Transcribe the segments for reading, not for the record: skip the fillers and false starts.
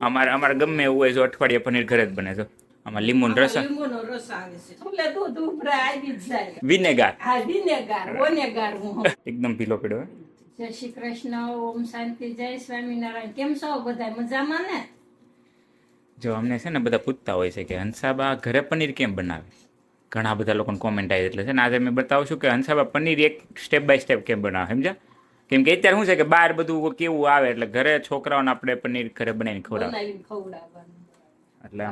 અમારે ગમે એવું હોય જો અઠવાડિયે પનીર ઘરે જ બને છે. આમાં લીંબુનો રસ, લીંબુનો રસ આવે છે. એટલે દૂધ ઉભરા આવી જ જાય. વિનેગાર હા, ઓનેગાર એકદમ પીલો પીડો. જય શ્રી કૃષ્ણ, ઓમ શાંતિ, જય સ્વામિનારાયણ. કેમ છો બધા? મજામાં ને? જો અમને છે ને બધા પૂછતા હોય છે કે હંસાબા ઘરે પનીર કેમ બનાવે. ઘણા બધા લોકોને કોમેન્ટ આવી એટલે છે ને આજે મેં બતાવું છું કે હંસાબા પનીર એક સ્ટેપ બાય સ્ટેપ કેમ બનાવે, સમજ્યા? કેમ કે અત્યારે શું છે કે બહાર બધું કેવું આવે એટલે ઘરે છોકરાઓને આપણે પનીર ઘરે બનાવીને ખવડાવવાનું. એટલે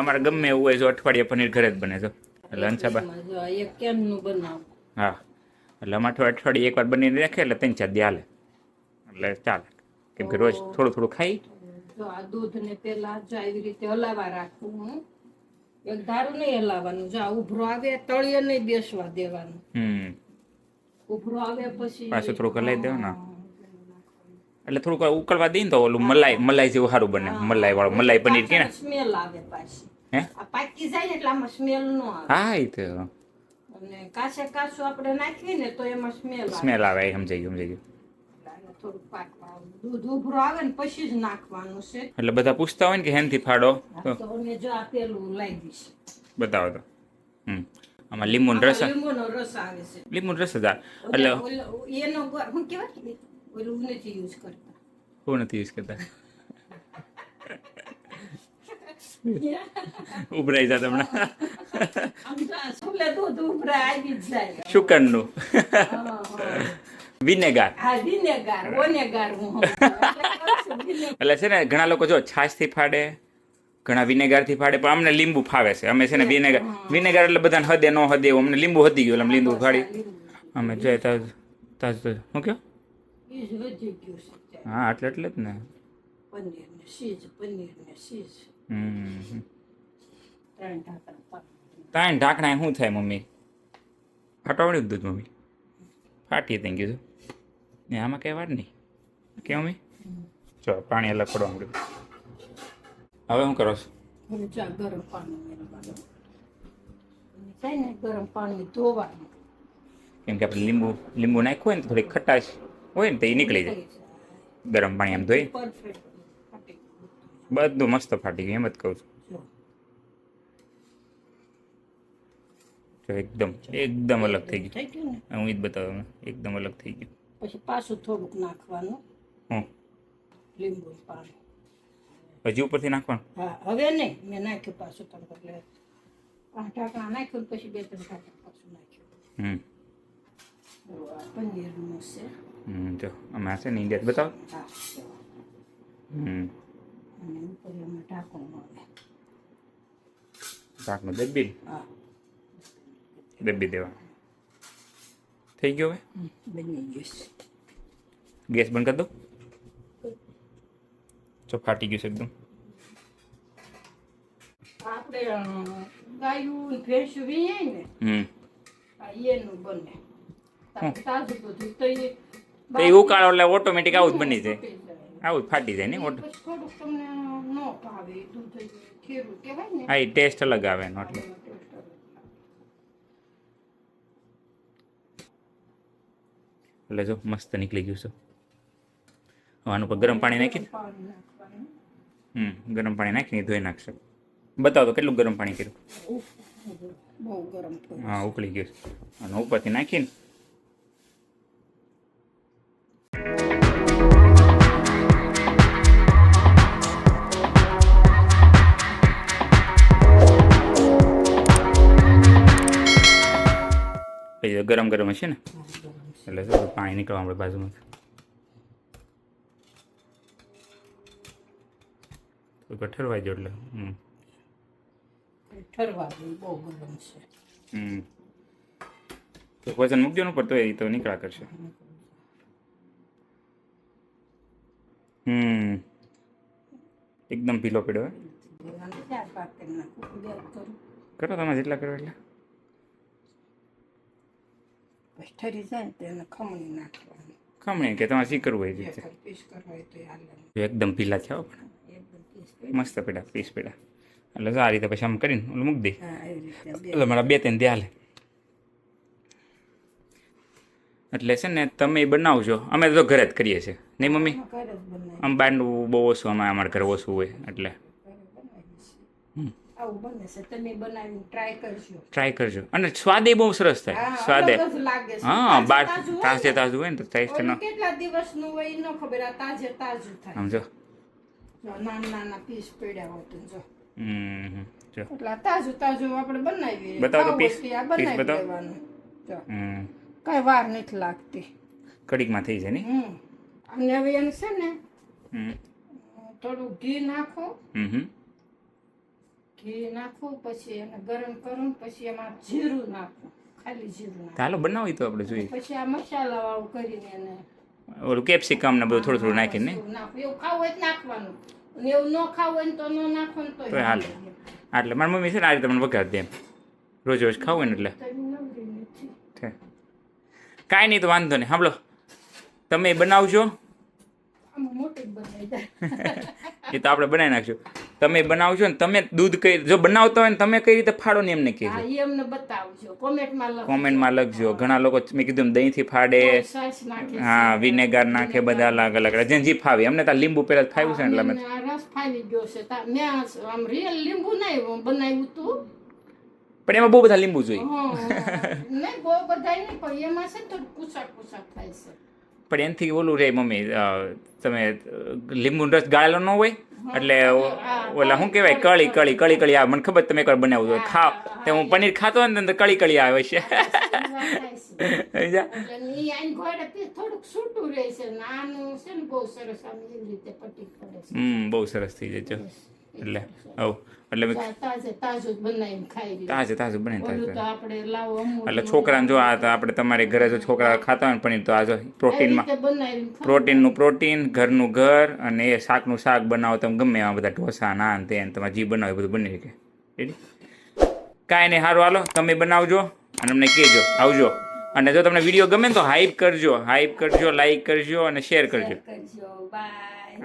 અમારે ગમે એવું હોય જો અઠવાડિયે પનીર ઘરે જ બને છે. એટલે હંસાબા એક કેમનું બનાવ. હા, એટલે અમારે અઠવાડિયે એકવાર બનીને રાખે એટલે 3-4 દી હાલે એટલે ચાલે. કેમ કે રોજ થોડું થોડું ખાઈ. જો આ દૂધ ને પેલા જો આવી રીતે હલાવા રાખવું. એક ધારું નહીં હલાવવાનું. જો ઉભરો આવે તળિયે નહીં બેસવા દેવાનું. ઉભરો આવે પછી પાછું થોડુંક હલાવી દેવું ને એટલે થોડુંક ઉકળવા દઈએ ને તો ઓલું મલાઈ જેવું સારું બને. મલાઈ વાળું મલાઈ પનીર કે ને સ્મેલ આવે પાછી. હે આ પાકી જાય ને એટલે આમાં સ્મેલ નો આવે. હા એ તો અને કાચું આપણે નાખીએ ને તો એમાં સ્મેલ આવે. સમજાઈ ગયું. થોડું પાકવા દૂધ ઉભરો આવે ને પછી જ નાખવાનું છે. એટલે બધા પૂછતા હોય ને કે હેનથી ફાડો તો અમે જો આ પેલું લઈ દઈશ. બતાવો તો. આમાં લીંબુનો રસ આવે છે. લીંબુનો રસ જ એટલે એનો હું કહેવાય ઓલું નથી યુઝ કરતા. હું નથી યુઝ કરતા. ઉભરાઈ જા તમને દૂધ ઉભરા આવી જ જાય. શુકરનું વિનેગાર. ઓનેગાર એટલે છે ને ઘણા લોકો જો છાશથી ફાડે, ઘણા વિનેગારથી ફાડે, પણ અમને લીંબુ ફાવે છે. અમે છે ને વિનેગાર એટલે બધાને હદે ન હદે એવું અમને લીંબુ હદી ગયું એટલે લીંબુ ફાડી અમે જાય તાજ શું કહો? હા એટલે જ ને. પનીર ને ચીઝ. 3 ઢાંકણા શું થાય મમ્મી? ફાટવાડ્યું દૂધ મમ્મી ફાટી થઈ ગયું ને આમાં કઈ વાર નહીં કે મમ્મી. ચલો પાણી અલગ પડવા મળ્યું. હવે શું કરો છો? ગરમ પાણી ધોવાનું. કેમ કે આપણે લીંબુ નાખ્યું હોય ને તો થોડી ખટાશ હોય ને તો એ નીકળી જાય. ગરમ પાણી આમ ધોઈ બધું મસ્ત ફાટી ગયું. એમ જ કહું છું. એકદમ અલગ થઈ ગયું. હું જ બતાવું એકદમ અલગ થઈ ગયું. પછી પાછું થોડુંક નાખવાનું લીંબુ પાણી. હજી ઉપરથી નાખવાનું? હા હવે નહીં, મેં નાખ્યું પાછું થોડુંક એટલે 5 ઢાંકણા નાખ્યું પછી 2-3 ઢાંકણા પાછું નાખ્યું. પનીરનું છે. જો આમાં છે ને ઇન્ડિયા બતાવો. હા. અને ઉપર એમાં ઢાંકણું આવે. ઢાંકણું દબી. હા દબી દેવા. થઈ ગયો હવે? બની ગયું. ગેસ બંધ કરી દો. જો ફાટી ગયું છે એકદમ. આપણે ગાયું ભેંસું વીએ ને એનું બને. તાજું બધું તો એ ઉકાળો એટલે ઓટોમેટિક આવું જ બની જાય. આવું જ ફાટી જાય ને થોડુંક તમને ન ભાવે દૂધ ખીરું કહેવાય ને. હા એ ટેસ્ટ અલગ આવે એનો એટલે. એટલે જો મસ્ત નીકળી ગયું છે. આનું પર ગરમ પાણી નાખી ગરમ પાણી નાખીને ધોઈ નાખશે. બતાવો તો કેટલું ગરમ પાણી કર્યું? બહુ ગરમ. હા ઉકળી ગયું. અને ઉપરથી નાખીને ગરમ હશે ને એટલે શું પાણી નીકળવા આપણે બાજુમાં ઠરવાઈ જો એટલે ઠરવા બહુ ગરમ છે. તો વજન મૂકજો ને ઉપર તો એ તો નીકળ્યા કરશે. એકદમ પીલો પીડો. કરો તમે જેટલા કરો એટલે. ઠરી જાય ને તેને ખમણી નાખવાની. ખમણી કે તમારે શી કરવું હોય રીતે. એકદમ પીલા થયા પણ મસ્ત પીડા પીસ પીડા. એટલે આ રીતે પછી આમ કરીને ઓલું મૂકી દઈ એટલે મારા 2-3 દી હાલે. એટલે છે ને તમે બનાવજો, અમે તો ઘરે જ કરીએ છીએ નહીં મમ્મી? ઘરે જ બનાવી આમ બહારનું બહુ ઓછું, અમારા ઘરે ઓછું હોય એટલે આવું બને છે, તમે બનાવીને ટ્રાય કરજો. ટ્રાય કરજો. અને સ્વાદે બહુ સરસ થાય, હા, સ્વાદે. અલગ જ લાગે છે. હા, બાર તાજું હોય તાજે ને. તાજું હોય ને તો ટેસ્ટ ઓલું નો કેટલા દિવસનું હોય ઈ ન ખબર, આ તાજે તાજું થાય. સમજો. જો નાના નાના પીસ પડ્યા હોય તો જો જો એટલે આ તાજું તાજું આપણે બનાવીએ. બતાવો તો ખાવું પીસ, હોય તો આ પીસ બનાવી બતાવો. લેવાનું. જો કઈ વાર નથી લાગતી. કડીકમાં થઈ જાય ને. અને હવે એને છે ને હમ થોડું ઘી નાખો, હમ ઘી નાખો, પછી એને ગરમ કરો, પછી એમાં જીરું નાખો, ખાલી જીરું નાખો. ચાલો બનાવી તો આપણે જોઈએ. પછી આ મસાલા વાળું કરીને એને ઓલું કેપ્સિકમ ને બધું થોડું થોડું નાખીને નાખો. એવું ખાવું હોય તો નાખવાનું, અને એવું ન ખાવું હોય ને તો ન નાખો ને તો હાલે. એટલે મારી મમ્મી છે ને આ રીતે મને વઘાર દે એમ, રોજ રોજ ખાવું હોય ને એટલે કાંઈ નહીં તો વાંધો નહીં. સાંભળો, તમે બનાવજો. મોટી બનાવી દે. એ તો આપણે બનાવી નાખશું. તમે બનાવજો ને, તમે દૂધ કઈ જો બનાવતા હોય ને તમે કઈ રીતે ફાડો ને એમને હા, કહેજો, ઈ અમને બતાવજો, કોમેન્ટમાં લખજો. કોમેન્ટમાં લખજો. ઘણા લોકો મેં કીધું એમ દહીંથી ફાડે, સાસ નાખે છે. હા વિનેગર નાખે, બધા અલગ અલગ જેને જી ફાવે. અમને તો લીંબુ પહેલા જ ફાવ્યું છે ને એટલે અમે આ રસ ફાવી ગયો છે. મેં આમ રિયલ લીંબુ નહીં બનાવ્યું તું. પણ એમાં બહુ બધા લીંબુ જોઈએ. નહીં બહુ બધા નહીં, પણ એમાં છે ને થોડું પૂછાક પૂછાક થાય છે. પણ એનાથી ઓલું રે મમ્મી, તમે લીંબુ રસ ગાળેલો ન હોય એટલે ઓલા શું કહેવાય કળી કળી કળી કળી આવે. મને ખબર તમે એકવાર બનાવવું હોય ખાવ તો હું પનીર ખાતો હોય ને તો કળી કળી આવે છે. થોડુંક છૂટું રહે છે, નાનું છે ને બહુ સરસ આમ એવી રીતે પટી પડે છે. બહુ સરસ થઈ જાય છે. એટલે હવ એટલે તાજે તાજું જ બનાવીને ખાઈ લઈએ. તાજે તાજું બને ઓલું તો આપણે લાવો અમૂલ એટલે છોકરાને જો આ તો આપણે તમારે ઘરે જો છોકરા ખાતા હોય ને પનીર તો આ જો પ્રોટીનમાં બનાવીને પ્રોટીનનું પ્રોટીન, ઘરનું ઘર, અને એ શાકનું શાક બનાવો તમે ગમે એવા બધા ઢોસા નાન તે તમારે જી બનાવો એ બધું બની શકે. રેડી? કાંઈ નહીં, સારું હાલો તમે બનાવજો અને અમને કહેજો, આવજો. અને જો તમને વિડીયો ગમે ને તો હાઈપ કરજો, લાઈક કરજો અને શેર કરજો. કરજો. બાય.